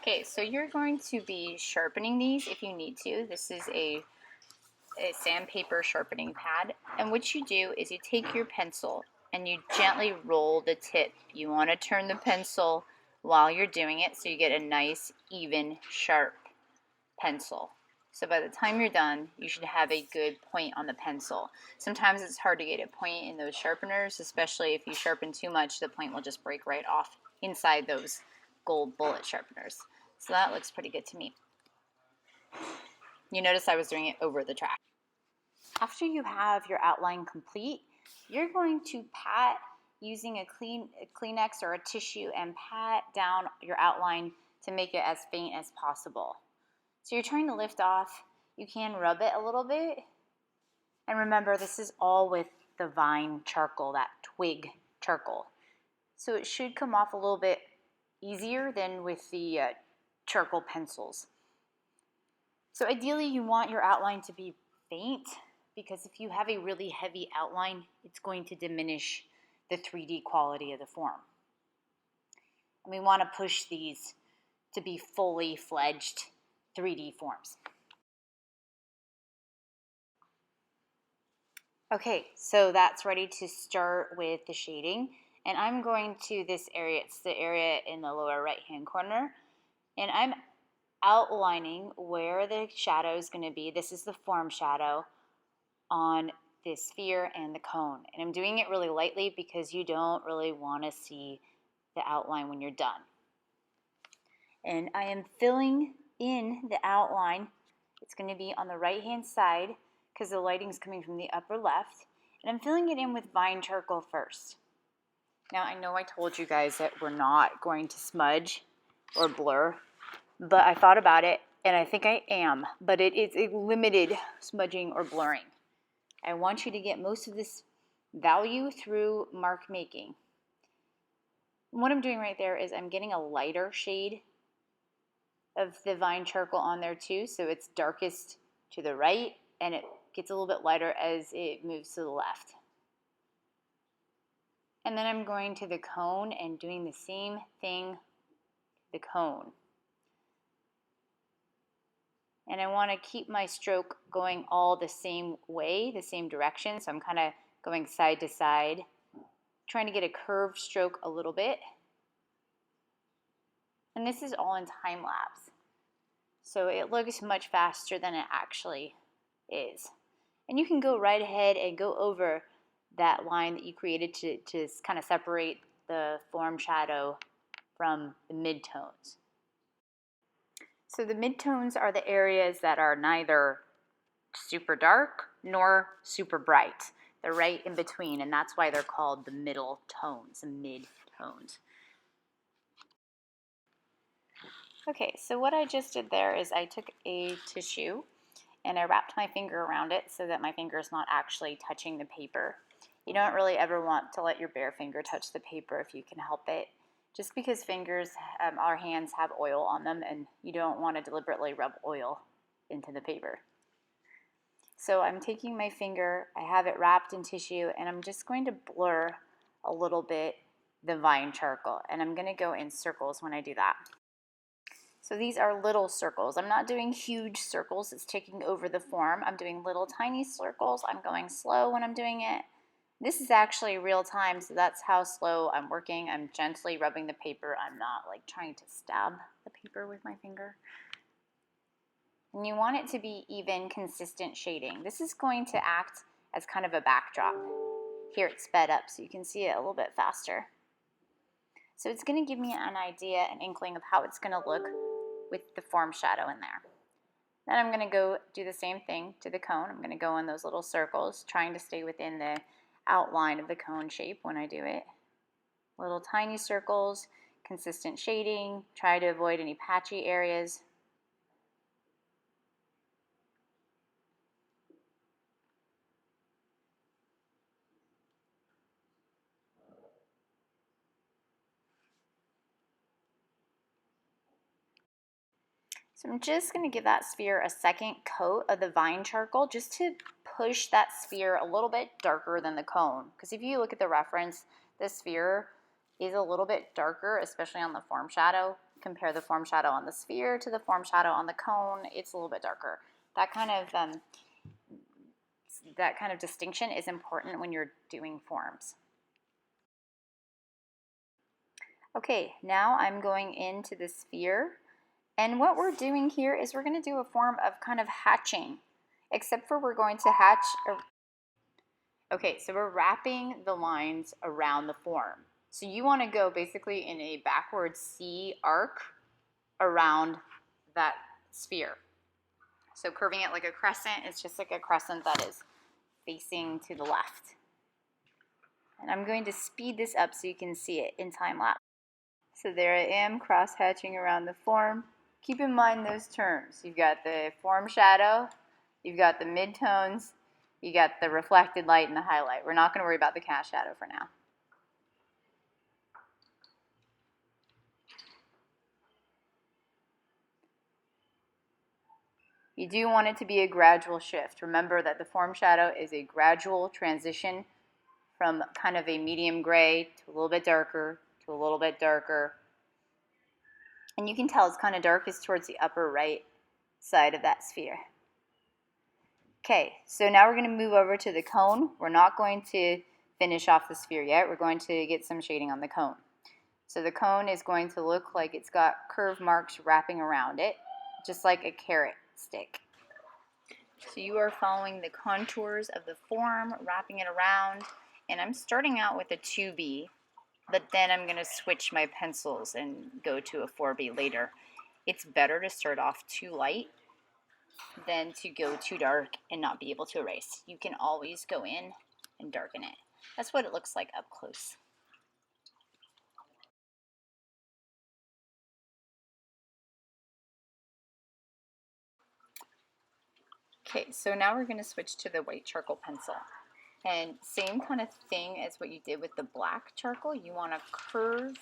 Okay, so you're going to be sharpening these if you need to. This is a sandpaper sharpening pad. And what you do is you take your pencil and you gently roll the tip. You want to turn the pencil while you're doing it so you get a nice, even, sharp pencil. So by the time you're done, you should have a good point on the pencil. Sometimes it's hard to get a point in those sharpeners, especially if you sharpen too much, the point will just break right off inside those gold bullet sharpeners. So that looks pretty good to me. You notice I was doing it over the track. After you have your outline complete, you're going to pat using a Kleenex or a tissue and pat down your outline to make it as faint as possible. So you're trying to lift off, you can rub it a little bit. And remember, this is all with the vine charcoal, that twig charcoal. So it should come off a little bit easier than with the charcoal pencils. So ideally you want your outline to be faint, because if you have a really heavy outline, it's going to diminish the 3D quality of the form. And we want to push these to be fully fledged 3D forms. Okay, so that's ready to start with the shading. And I'm going to this area, it's the area in the lower right hand corner. And I'm outlining where the shadow is going to be. This is the form shadow on the sphere and the cone. And I'm doing it really lightly because you don't really want to see the outline when you're done. And I am filling in the outline. It's going to be on the right hand side because the lighting is coming from the upper left. And I'm filling it in with vine charcoal first. Now I know I told you guys that we're not going to smudge or blur, but I thought about it and I think I am, but it is a limited smudging or blurring. I want you to get most of this value through mark making. What I'm doing right there is I'm getting a lighter shade of the vine charcoal on there too, so it's darkest to the right and it gets a little bit lighter as it moves to the left. And then I'm going to the cone and doing the same thing, the cone. And I want to keep my stroke going all the same way, the same direction. So I'm kind of going side to side, trying to get a curved stroke a little bit. And this is all in time lapse. So it looks much faster than it actually is. And you can go right ahead and go over that line that you created to kind of separate the form shadow from the midtones. So the midtones are the areas that are neither super dark nor super bright. They're right in between, and that's why they're called the middle tones, the mid-tones. Okay, so what I just did there is I took a tissue and I wrapped my finger around it so that my finger is not actually touching the paper. You don't really ever want to let your bare finger touch the paper if you can help it, just because our hands have oil on them and you don't want to deliberately rub oil into the paper. So I'm taking my finger, I have it wrapped in tissue, and I'm just going to blur a little bit the vine charcoal, and I'm going to go in circles when I do that. So these are little circles. I'm not doing huge circles. It's taking over the form. I'm doing little tiny circles. I'm going slow when I'm doing it. This is actually real time, so that's how slow I'm working. I'm gently rubbing the paper. I'm not like trying to stab the paper with my finger. And you want it to be even, consistent shading. This is going to act as kind of a backdrop. Here it's sped up so you can see it a little bit faster. So it's going to give me an idea, an inkling of how it's going to look with the form shadow in there. Then I'm going to go do the same thing to the cone. I'm going to go in those little circles, trying to stay within the outline of the cone shape when I do it. Little tiny circles, consistent shading, try to avoid any patchy areas. So I'm just going to give that sphere a second coat of the vine charcoal just to push that sphere a little bit darker than the cone. Because if you look at the reference, the sphere is a little bit darker, especially on the form shadow, compare the form shadow on the sphere to the form shadow on the cone, it's a little bit darker. That kind of distinction is important when you're doing forms. Okay, now I'm going into the sphere, and what we're doing here is we're going to do a form of kind of hatching, except for we're going to hatch. Okay, so we're wrapping the lines around the form. So you want to go basically in a backward C arc around that sphere. So curving it like a crescent, it's just like a crescent that is facing to the left. And I'm going to speed this up so you can see it in time lapse. So there I am, cross hatching around the form. Keep in mind those terms. You've got the form shadow, you've got the midtones, you got the reflected light and the highlight. We're not going to worry about the cast shadow for now. You do want it to be a gradual shift. Remember that the form shadow is a gradual transition from kind of a medium gray to a little bit darker to a little bit darker. And you can tell it's kind of darkest towards the upper right side of that sphere. Okay, so now we're going to move over to the cone. We're not going to finish off the sphere yet. We're going to get some shading on the cone. So the cone is going to look like it's got curve marks wrapping around it, just like a carrot stick. So you are following the contours of the form, wrapping it around, and I'm starting out with a 2B, but then I'm going to switch my pencils and go to a 4B later. It's better to start off too light than to go too dark and not be able to erase. You can always go in and darken it. That's what it looks like up close. Okay, so now we're going to switch to the white charcoal pencil. And same kind of thing as what you did with the black charcoal, you want to curve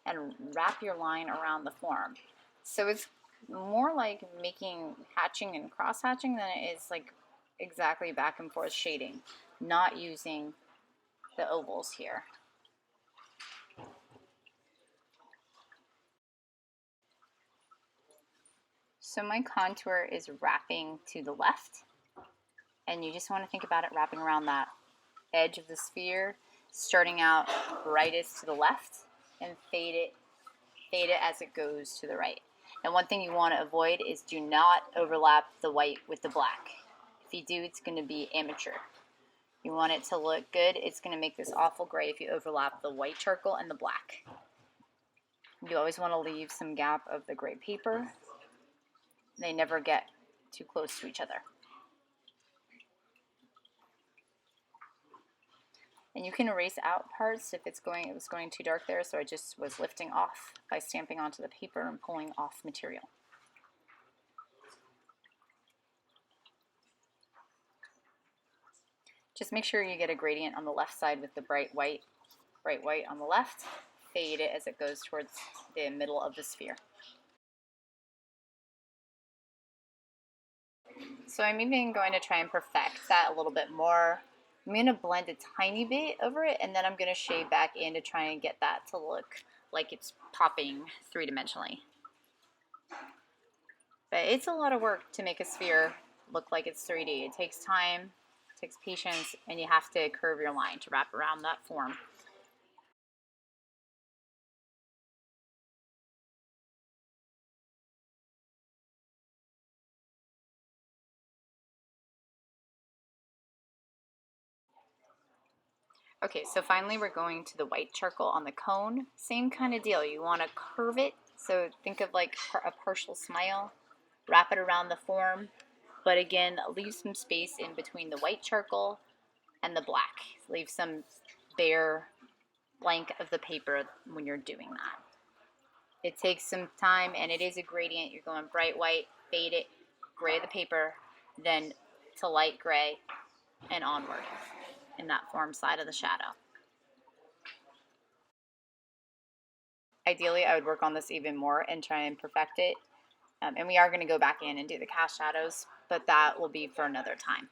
and wrap your line around the form. So it's more like making hatching and cross hatching than it is like exactly back and forth shading, not using the ovals here. So my contour is wrapping to the left, and you just want to think about it wrapping around that edge of the sphere, starting out brightest to the left and fade it as it goes to the right. And one thing you want to avoid is do not overlap the white with the black. If you do, it's going to be amateur. You want it to look good. It's going to make this awful gray if you overlap the white charcoal and the black. You always want to leave some gap of the gray paper. They never get too close to each other. And you can erase out parts if it was going too dark there, so I just was lifting off by stamping onto the paper and pulling off material. Just make sure you get a gradient on the left side with the bright white on the left. Fade it as it goes towards the middle of the sphere. So I'm even going to try and perfect that a little bit more. I'm going to blend a tiny bit over it, and then I'm going to shade back in to try and get that to look like it's popping three-dimensionally. But it's a lot of work to make a sphere look like it's 3D. It takes time, it takes patience, and you have to curve your line to wrap around that form. Okay, so finally we're going to the white charcoal on the cone. Same kind of deal. You want to curve it, so think of like a partial smile. Wrap it around the form, but again, leave some space in between the white charcoal and the black. Leave some bare blank of the paper when you're doing that. It takes some time, and it is a gradient. You're going bright white, fade it, gray the paper, then to light gray, and onward in that form side of the shadow. Ideally, I would work on this even more and try and perfect it. And we are going to go back in and do the cast shadows, but that will be for another time.